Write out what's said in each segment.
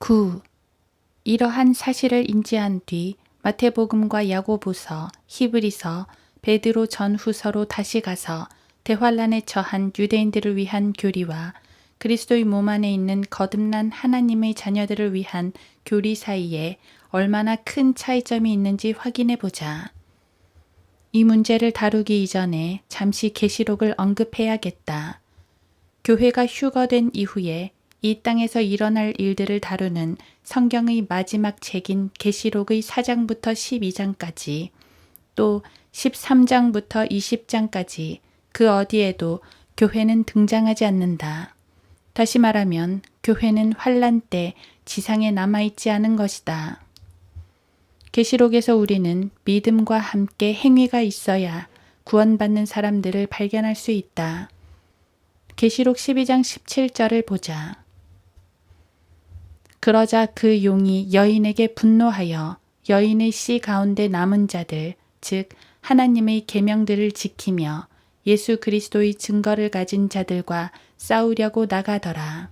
9. 이러한 사실을 인지한 뒤 마태복음과 야고보서, 히브리서, 베드로 전후서로 다시 가서 대환란에 처한 유대인들을 위한 교리와 그리스도의 몸 안에 있는 거듭난 하나님의 자녀들을 위한 교리 사이에 얼마나 큰 차이점이 있는지 확인해 보자. 이 문제를 다루기 이전에 잠시 계시록을 언급해야겠다. 교회가 휴거된 이후에 이 땅에서 일어날 일들을 다루는 성경의 마지막 책인 계시록의 4장부터 12장까지 또 13장부터 20장까지 그 어디에도 교회는 등장하지 않는다. 다시 말하면 교회는 환란 때 지상에 남아있지 않은 것이다. 계시록에서 우리는 믿음과 함께 행위가 있어야 구원받는 사람들을 발견할 수 있다. 계시록 12장 17절을 보자. 그러자 그 용이 여인에게 분노하여 여인의 씨 가운데 남은 자들, 즉 하나님의 계명들을 지키며 예수 그리스도의 증거를 가진 자들과 싸우려고 나가더라.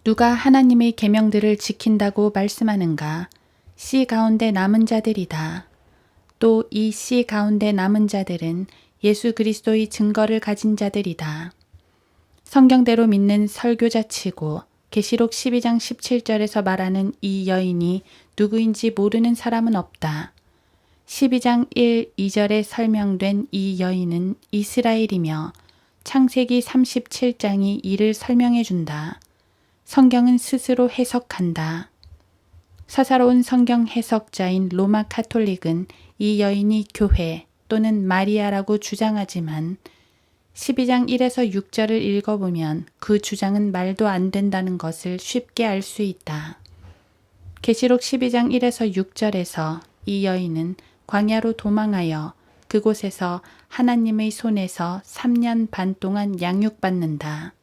누가 하나님의 계명들을 지킨다고 말씀하는가? 씨 가운데 남은 자들이다. 또 이 씨 가운데 남은 자들은 예수 그리스도의 증거를 가진 자들이다. 성경대로 믿는 설교자치고 계시록 12장 17절에서 말하는 이 여인이 누구인지 모르는 사람은 없다. 12장 1, 2절에 설명된 이 여인은 이스라엘이며 창세기 37장이 이를 설명해 준다. 성경은 스스로 해석한다. 사사로운 성경 해석자인 로마 카톨릭은 이 여인이 교회 또는 마리아라고 주장하지만 12장 1에서 6절을 읽어보면 그 주장은 말도 안 된다는 것을 쉽게 알 수 있다. 계시록 12장 1에서 6절에서 이 여인은 광야로 도망하여 그곳에서 하나님의 손에서 3년 반 동안 양육받는다.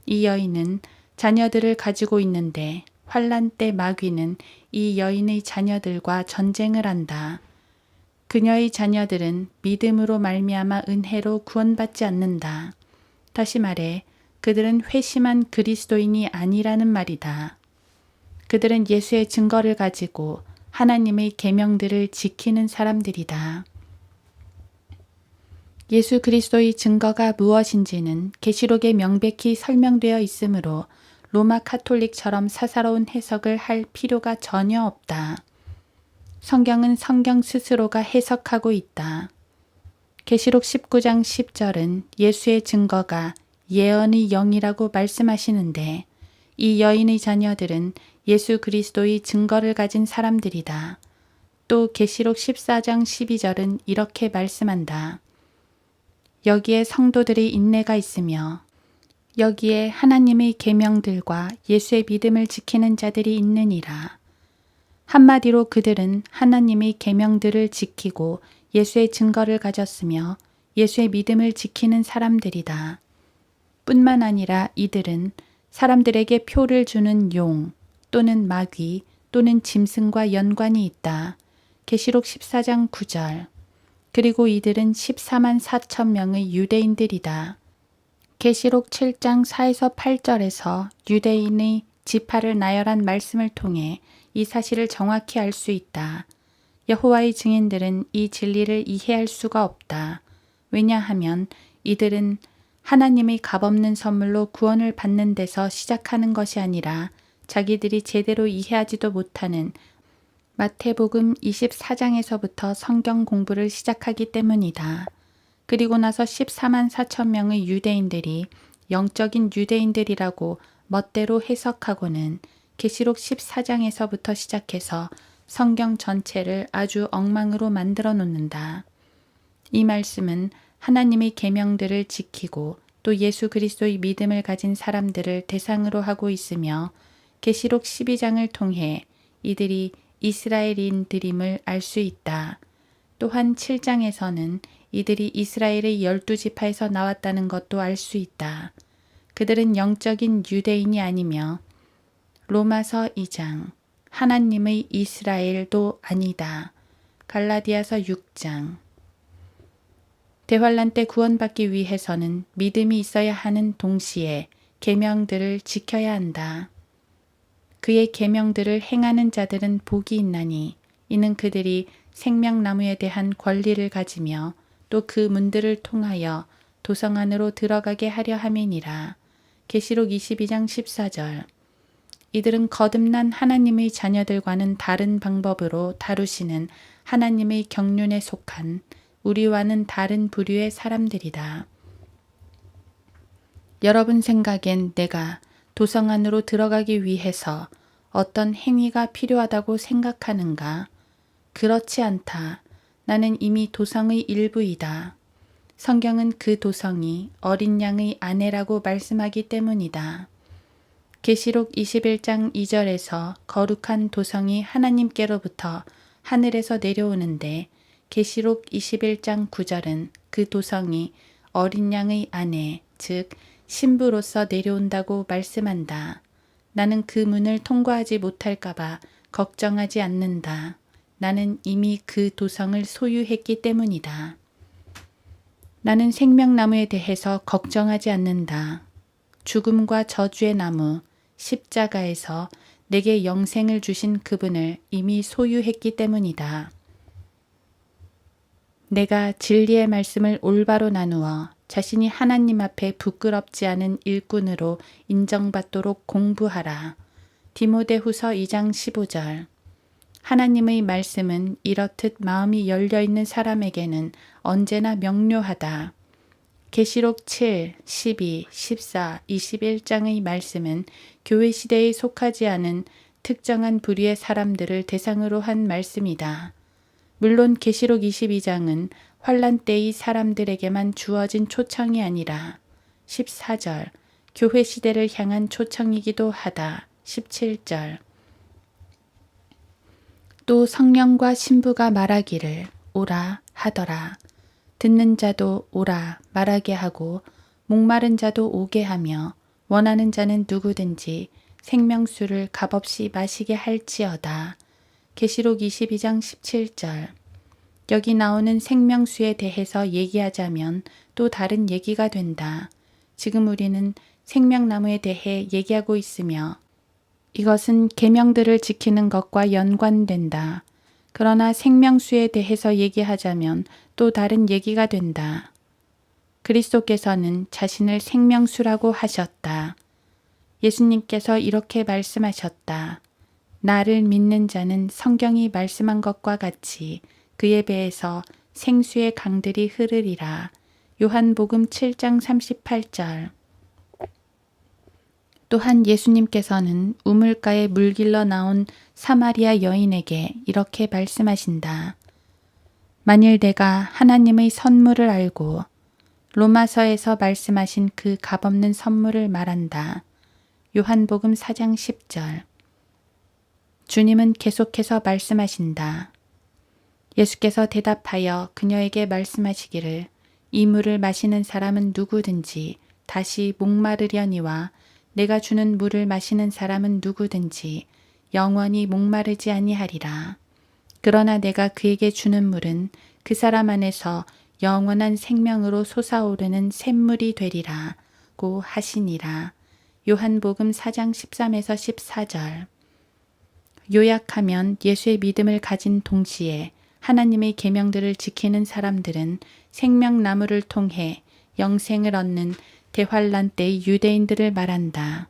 이 여인은 자녀들을 가지고 있는데 환란 때 마귀는 이 여인의 자녀들과 전쟁을 한다. 그녀의 자녀들은 믿음으로 말미암아 은혜로 구원받지 않는다. 다시 말해 그들은 회심한 그리스도인이 아니라는 말이다. 그들은 예수의 증거를 가지고 하나님의 계명들을 지키는 사람들이다. 예수 그리스도의 증거가 무엇인지는 계시록에 명백히 설명되어 있으므로 로마 카톨릭처럼 사사로운 해석을 할 필요가 전혀 없다. 성경은 성경 스스로가 해석하고 있다. 계시록 19장 10절은 예수의 증거가 예언의 영이라고 말씀하시는데 이 여인의 자녀들은 예수 그리스도의 증거를 가진 사람들이다. 또 계시록 14장 12절은 이렇게 말씀한다. 여기에 성도들의 인내가 있으며 여기에 하나님의 계명들과 예수의 믿음을 지키는 자들이 있느니라. 한마디로 그들은 하나님의 계명들을 지키고 예수의 증거를 가졌으며 예수의 믿음을 지키는 사람들이다. 뿐만 아니라 이들은 사람들에게 표를 주는 용 또는 마귀 또는 짐승과 연관이 있다. 계시록 14장 9절. 그리고 이들은 14만 4천 명의 유대인들이다. 계시록 7장 4에서 8절에서 유대인의 지파를 나열한 말씀을 통해 이 사실을 정확히 알 수 있다. 여호와의 증인들은 이 진리를 이해할 수가 없다. 왜냐하면 이들은 하나님의 값없는 선물로 구원을 받는 데서 시작하는 것이 아니라 자기들이 제대로 이해하지도 못하는 마태복음 24장에서부터 성경 공부를 시작하기 때문이다. 그리고 나서 14만 4천 명의 유대인들이 영적인 유대인들이라고 멋대로 해석하고는 계시록 14장에서부터 시작해서 성경 전체를 아주 엉망으로 만들어 놓는다. 이 말씀은 하나님의 계명들을 지키고 또 예수 그리스도의 믿음을 가진 사람들을 대상으로 하고 있으며 계시록 12장을 통해 이들이 이스라엘인들임을 알 수 있다. 또한 7장에서는 이들이 이스라엘의 12지파에서 나왔다는 것도 알 수 있다. 그들은 영적인 유대인이 아니며 로마서 2장 하나님의 이스라엘도 아니다. 갈라디아서 6장 대환란 때 구원받기 위해서는 믿음이 있어야 하는 동시에 계명들을 지켜야 한다. 그의 계명들을 행하는 자들은 복이 있나니 이는 그들이 생명나무에 대한 권리를 가지며 또 그 문들을 통하여 도성 안으로 들어가게 하려 함이니라. 계시록 22장 14절. 이들은 거듭난 하나님의 자녀들과는 다른 방법으로 다루시는 하나님의 경륜에 속한 우리와는 다른 부류의 사람들이다. 여러분 생각엔 내가 도성 안으로 들어가기 위해서 어떤 행위가 필요하다고 생각하는가? 그렇지 않다. 나는 이미 도성의 일부이다. 성경은 그 도성이 어린 양의 아내라고 말씀하기 때문이다. 계시록 21장 2절에서 거룩한 도성이 하나님께로부터 하늘에서 내려오는데 계시록 21장 9절은 그 도성이 어린 양의 아내, 즉 신부로서 내려온다고 말씀한다. 나는 그 문을 통과하지 못할까봐 걱정하지 않는다. 나는 이미 그 도성을 소유했기 때문이다. 나는 생명나무에 대해서 걱정하지 않는다. 죽음과 저주의 나무, 십자가에서 내게 영생을 주신 그분을 이미 소유했기 때문이다. 내가 진리의 말씀을 올바로 나누어 자신이 하나님 앞에 부끄럽지 않은 일꾼으로 인정받도록 공부하라. 디모데후서 2장 15절. 하나님의 말씀은 이렇듯 마음이 열려있는 사람에게는 언제나 명료하다. 계시록 7, 12, 14, 21장의 말씀은 교회 시대에 속하지 않은 특정한 부류의 사람들을 대상으로 한 말씀이다. 물론 계시록 22장은 환란 때의 사람들에게만 주어진 초청이 아니라 14절, 교회 시대를 향한 초청이기도 하다. 17절. 또 성령과 신부가 말하기를 오라 하더라. 듣는 자도 오라 말하게 하고 목마른 자도 오게 하며 원하는 자는 누구든지 생명수를 값없이 마시게 할지어다. 계시록 22장 17절. 여기 나오는 생명수에 대해서 얘기하자면 또 다른 얘기가 된다. 지금 우리는 생명나무에 대해 얘기하고 있으며 이것은 계명들을 지키는 것과 연관된다. 그러나 생명수에 대해서 얘기하자면 또 다른 얘기가 된다. 그리스도께서는 자신을 생명수라고 하셨다. 예수님께서 이렇게 말씀하셨다. 나를 믿는 자는 성경이 말씀한 것과 같이 그의 배에서 생수의 강들이 흐르리라. 요한복음 7장 38절. 또한 예수님께서는 우물가에 물길러 나온 사마리아 여인에게 이렇게 말씀하신다. 만일 내가 하나님의 선물을 알고 로마서에서 말씀하신 그 값없는 선물을 말한다. 요한복음 4장 10절. 주님은 계속해서 말씀하신다. 예수께서 대답하여 그녀에게 말씀하시기를 이 물을 마시는 사람은 누구든지 다시 목마르려니와 내가 주는 물을 마시는 사람은 누구든지 영원히 목마르지 아니하리라. 그러나 내가 그에게 주는 물은 그 사람 안에서 영원한 생명으로 솟아오르는 샘물이 되리라고 하시니라. 요한복음 4장 13에서 14절. 요약하면 예수의 믿음을 가진 동시에 하나님의 계명들을 지키는 사람들은 생명나무를 통해 영생을 얻는 대환란 때의 유대인들을 말한다.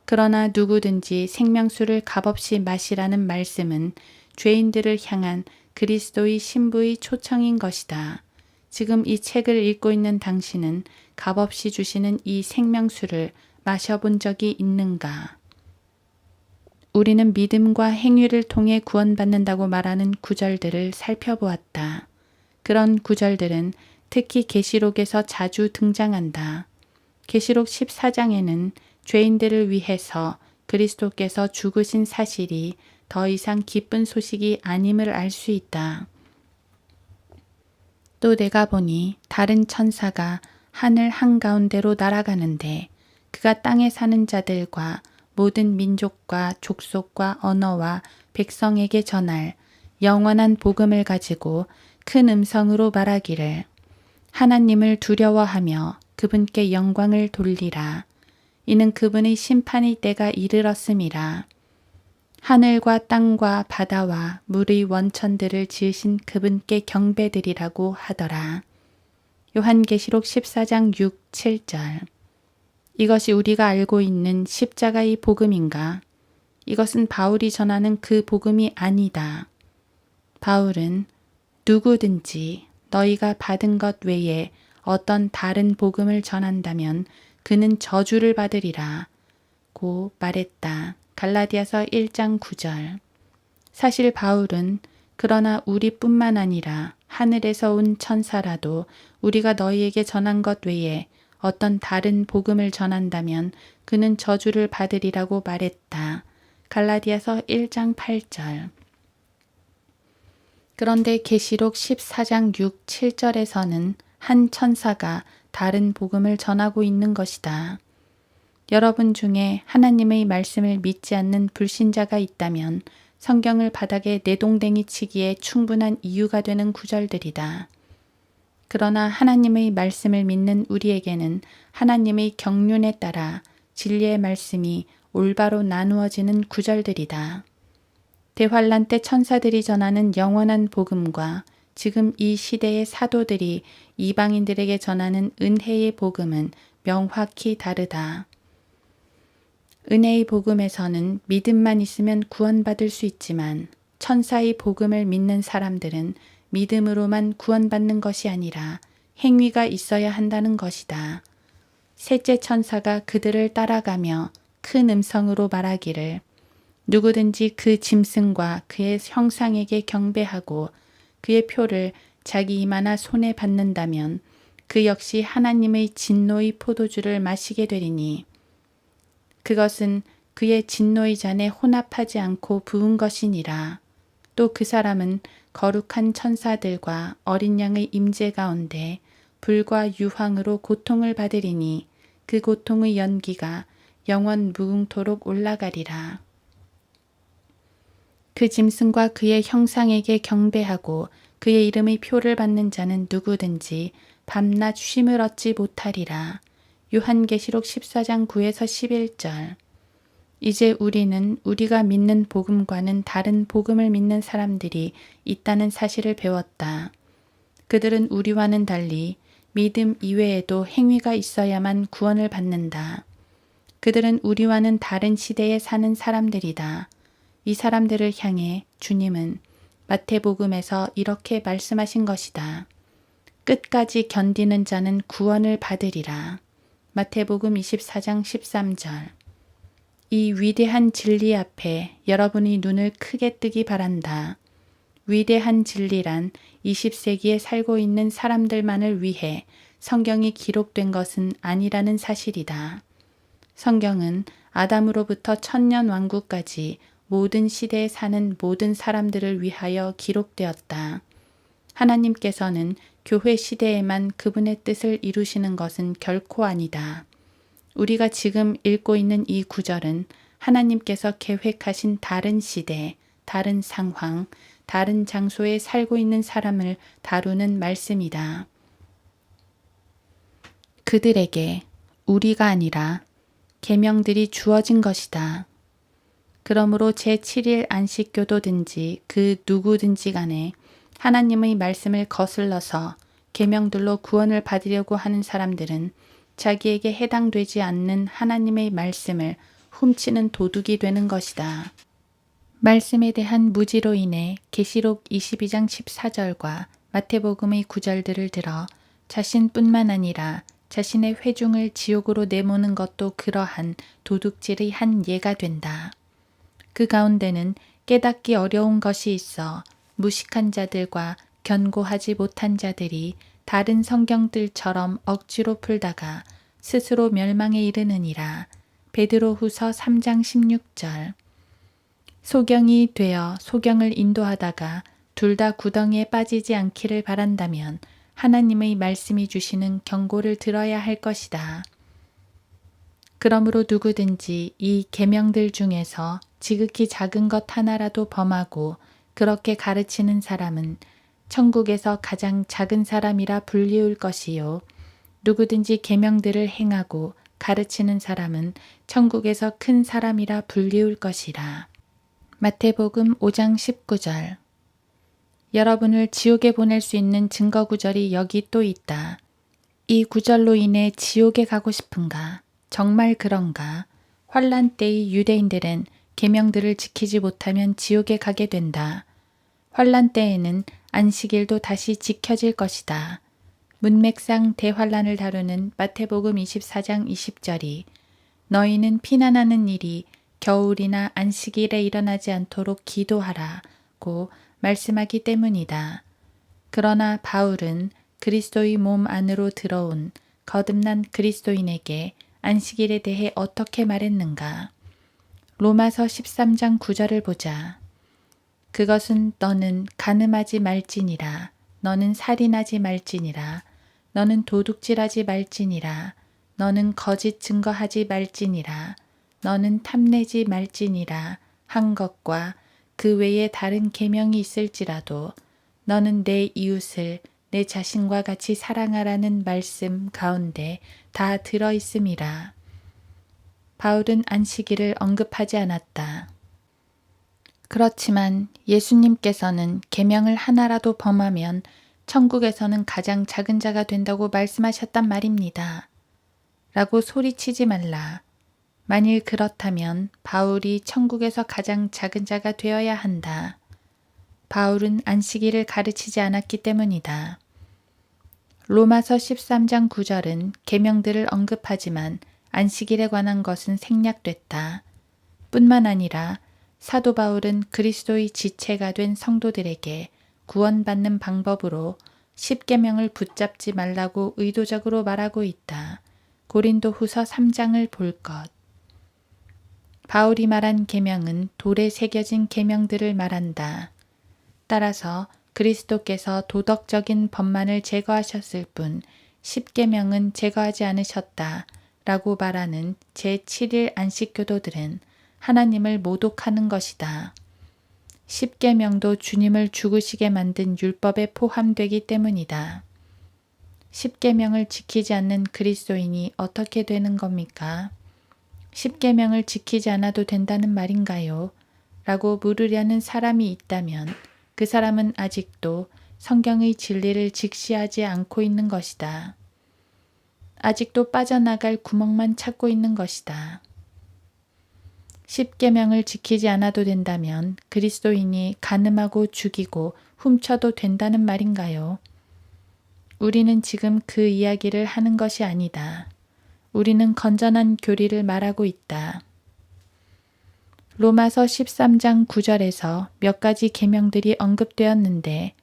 그러나 누구든지 생명수를 값없이 마시라는 말씀은 죄인들을 향한 그리스도의 신부의 초청인 것이다. 지금 이 책을 읽고 있는 당신은 값없이 주시는 이 생명수를 마셔본 적이 있는가? 우리는 믿음과 행위를 통해 구원받는다고 말하는 구절들을 살펴보았다. 그런 구절들은 특히 계시록에서 자주 등장한다. 계시록 14장에는 죄인들을 위해서 그리스도께서 죽으신 사실이 더 이상 기쁜 소식이 아님을 알 수 있다. 또 내가 보니 다른 천사가 하늘 한가운데로 날아가는데 그가 땅에 사는 자들과 모든 민족과 족속과 언어와 백성에게 전할 영원한 복음을 가지고 큰 음성으로 말하기를 하나님을 두려워하며 그분께 영광을 돌리라. 이는 그분의 심판의 때가 이르렀음이라. 하늘과 땅과 바다와 물의 원천들을 지으신 그분께 경배드리라고 하더라. 요한계시록 14장 6, 7절. 이것이 우리가 알고 있는 십자가의 복음인가? 이것은 바울이 전하는 그 복음이 아니다. 바울은 누구든지 너희가 받은 것 외에 어떤 다른 복음을 전한다면 그는 저주를 받으리라 고 말했다. 갈라디아서 1장 9절. 사실 바울은 그러나 우리뿐만 아니라 하늘에서 온 천사라도 우리가 너희에게 전한 것 외에 어떤 다른 복음을 전한다면 그는 저주를 받으리라고 말했다. 갈라디아서 1장 8절. 그런데 계시록 14장 6, 7절에서는 한 천사가 다른 복음을 전하고 있는 것이다. 여러분 중에 하나님의 말씀을 믿지 않는 불신자가 있다면 성경을 바닥에 내동댕이 치기에 충분한 이유가 되는 구절들이다. 그러나 하나님의 말씀을 믿는 우리에게는 하나님의 경륜에 따라 진리의 말씀이 올바로 나누어지는 구절들이다. 대환란 때 천사들이 전하는 영원한 복음과 지금 이 시대의 사도들이 이방인들에게 전하는 은혜의 복음은 명확히 다르다. 은혜의 복음에서는 믿음만 있으면 구원받을 수 있지만 천사의 복음을 믿는 사람들은 믿음으로만 구원받는 것이 아니라 행위가 있어야 한다는 것이다. 셋째 천사가 그들을 따라가며 큰 음성으로 말하기를 누구든지 그 짐승과 그의 형상에게 경배하고 그의 표를 자기 이마나 손에 받는다면 그 역시 하나님의 진노의 포도주를 마시게 되리니 그것은 그의 진노의 잔에 혼합하지 않고 부은 것이니라. 또 그 사람은 거룩한 천사들과 어린 양의 임재 가운데 불과 유황으로 고통을 받으리니 그 고통의 연기가 영원 무궁토록 올라가리라. 그 짐승과 그의 형상에게 경배하고 그의 이름의 표를 받는 자는 누구든지 밤낮 쉼을 얻지 못하리라. 요한계시록 14장 9에서 11절. 이제 우리는 우리가 믿는 복음과는 다른 복음을 믿는 사람들이 있다는 사실을 배웠다. 그들은 우리와는 달리 믿음 이외에도 행위가 있어야만 구원을 받는다. 그들은 우리와는 다른 시대에 사는 사람들이다. 이 사람들을 향해 주님은 마태복음에서 이렇게 말씀하신 것이다. 끝까지 견디는 자는 구원을 받으리라. 마태복음 24장 13절. 이 위대한 진리 앞에 여러분이 눈을 크게 뜨기 바란다. 위대한 진리란 20세기에 살고 있는 사람들만을 위해 성경이 기록된 것은 아니라는 사실이다. 성경은 아담으로부터 천년 왕국까지 모든 시대에 사는 모든 사람들을 위하여 기록되었다. 하나님께서는 교회 시대에만 그분의 뜻을 이루시는 것은 결코 아니다. 우리가 지금 읽고 있는 이 구절은 하나님께서 계획하신 다른 시대, 다른 상황, 다른 장소에 살고 있는 사람을 다루는 말씀이다. 그들에게 우리가 아니라 계명들이 주어진 것이다. 그러므로 제7일 안식교도든지 그 누구든지 간에 하나님의 말씀을 거슬러서 계명들로 구원을 받으려고 하는 사람들은 자기에게 해당되지 않는 하나님의 말씀을 훔치는 도둑이 되는 것이다. 말씀에 대한 무지로 인해 계시록 22장 14절과 마태복음의 9절들을 들어 자신뿐만 아니라 자신의 회중을 지옥으로 내모는 것도 그러한 도둑질의 한 예가 된다. 그 가운데는 깨닫기 어려운 것이 있어 무식한 자들과 견고하지 못한 자들이 다른 성경들처럼 억지로 풀다가 스스로 멸망에 이르느니라. 베드로후서 3장 16절. 소경이 되어 소경을 인도하다가 둘 다 구덩이에 빠지지 않기를 바란다면 하나님의 말씀이 주시는 경고를 들어야 할 것이다. 그러므로 누구든지 이 계명들 중에서 지극히 작은 것 하나라도 범하고 그렇게 가르치는 사람은 천국에서 가장 작은 사람이라 불리울 것이요. 누구든지 계명들을 행하고 가르치는 사람은 천국에서 큰 사람이라 불리울 것이라. 마태복음 5장 19절. 여러분을 지옥에 보낼 수 있는 증거 구절이 여기 또 있다. 이 구절로 인해 지옥에 가고 싶은가? 정말 그런가? 환란 때의 유대인들은 계명들을 지키지 못하면 지옥에 가게 된다. 환란 때에는 안식일도 다시 지켜질 것이다. 문맥상 대환란을 다루는 마태복음 24장 20절이 너희는 피난하는 일이 겨울이나 안식일에 일어나지 않도록 기도하라고 말씀하기 때문이다. 그러나 바울은 그리스도의 몸 안으로 들어온 거듭난 그리스도인에게 안식일에 대해 어떻게 말했는가? 로마서 13장 9절을 보자. 그것은 너는 간음하지 말지니라. 너는 살인하지 말지니라. 너는 도둑질하지 말지니라. 너는 거짓 증거하지 말지니라. 너는 탐내지 말지니라 한 것과 그 외에 다른 계명이 있을지라도 너는 내 이웃을 내 자신과 같이 사랑하라는 말씀 가운데 다 들어 있음이라. 바울은 안식일을 언급하지 않았다. 그렇지만 예수님께서는 계명을 하나라도 범하면 천국에서는 가장 작은 자가 된다고 말씀하셨단 말입니다. 라고 소리치지 말라. 만일 그렇다면 바울이 천국에서 가장 작은 자가 되어야 한다. 바울은 안식일을 가르치지 않았기 때문이다. 로마서 13장 9절은 계명들을 언급하지만 안식일에 관한 것은 생략됐다. 뿐만 아니라 사도 바울은 그리스도의 지체가 된 성도들에게 구원받는 방법으로 십계명을 붙잡지 말라고 의도적으로 말하고 있다. 고린도후서 3장을 볼 것. 바울이 말한 계명은 돌에 새겨진 계명들을 말한다. 따라서 그리스도께서 도덕적인 법만을 제거하셨을 뿐 십계명은 제거하지 않으셨다 라고 말하는 제7일 안식교도들은 하나님을 모독하는 것이다. 십계명도 주님을 죽으시게 만든 율법에 포함되기 때문이다. 십계명을 지키지 않는 그리스도인이 어떻게 되는 겁니까? 십계명을 지키지 않아도 된다는 말인가요? 라고 물으려는 사람이 있다면 그 사람은 아직도 성경의 진리를 직시하지 않고 있는 것이다. 아직도 빠져나갈 구멍만 찾고 있는 것이다. 십계명을 지키지 않아도 된다면 그리스도인이 간음하고 죽이고 훔쳐도 된다는 말인가요? 우리는 지금 그 이야기를 하는 것이 아니다. 우리는 건전한 교리를 말하고 있다. 로마서 13장 9절에서 몇 가지 계명들이 언급되었는데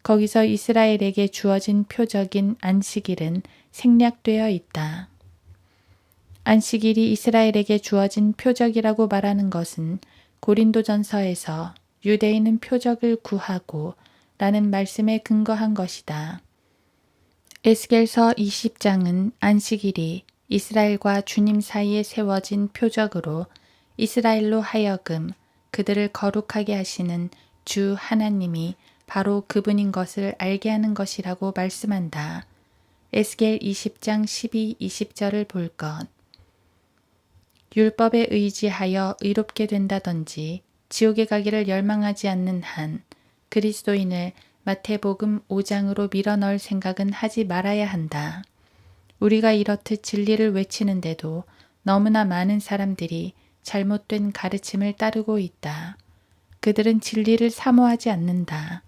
거기서 이스라엘에게 주어진 표적인 안식일은 생략되어 있다. 안식일이 이스라엘에게 주어진 표적이라고 말하는 것은 고린도전서에서 유대인은 표적을 구하고 라는 말씀에 근거한 것이다. 에스겔서 20장은 안식일이 이스라엘과 주님 사이에 세워진 표적으로 이스라엘로 하여금 그들을 거룩하게 하시는 주 하나님이 바로 그분인 것을 알게 하는 것이라고 말씀한다. 에스겔 20장 12, 20절을 볼 것. 율법에 의지하여 의롭게 된다든지 지옥에 가기를 열망하지 않는 한 그리스도인을 마태복음 5장으로 밀어넣을 생각은 하지 말아야 한다. 우리가 이렇듯 진리를 외치는데도 너무나 많은 사람들이 잘못된 가르침을 따르고 있다. 그들은 진리를 사모하지 않는다.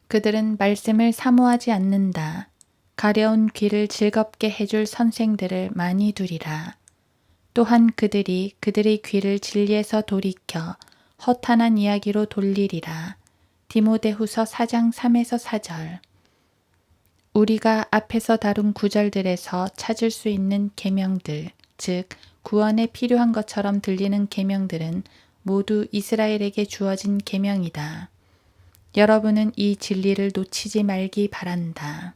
그들은 말씀을 사모하지 않는다. 가려운 귀를 즐겁게 해줄 선생들을 많이 두리라. 또한 그들이 그들의 귀를 진리에서 돌이켜 허탄한 이야기로 돌리리라. 디모데후서 4장 3에서 4절. 우리가 앞에서 다룬 구절들에서 찾을 수 있는 계명들, 즉 구원에 필요한 것처럼 들리는 계명들은 모두 이스라엘에게 주어진 계명이다. 여러분은 이 진리를 놓치지 말기 바란다.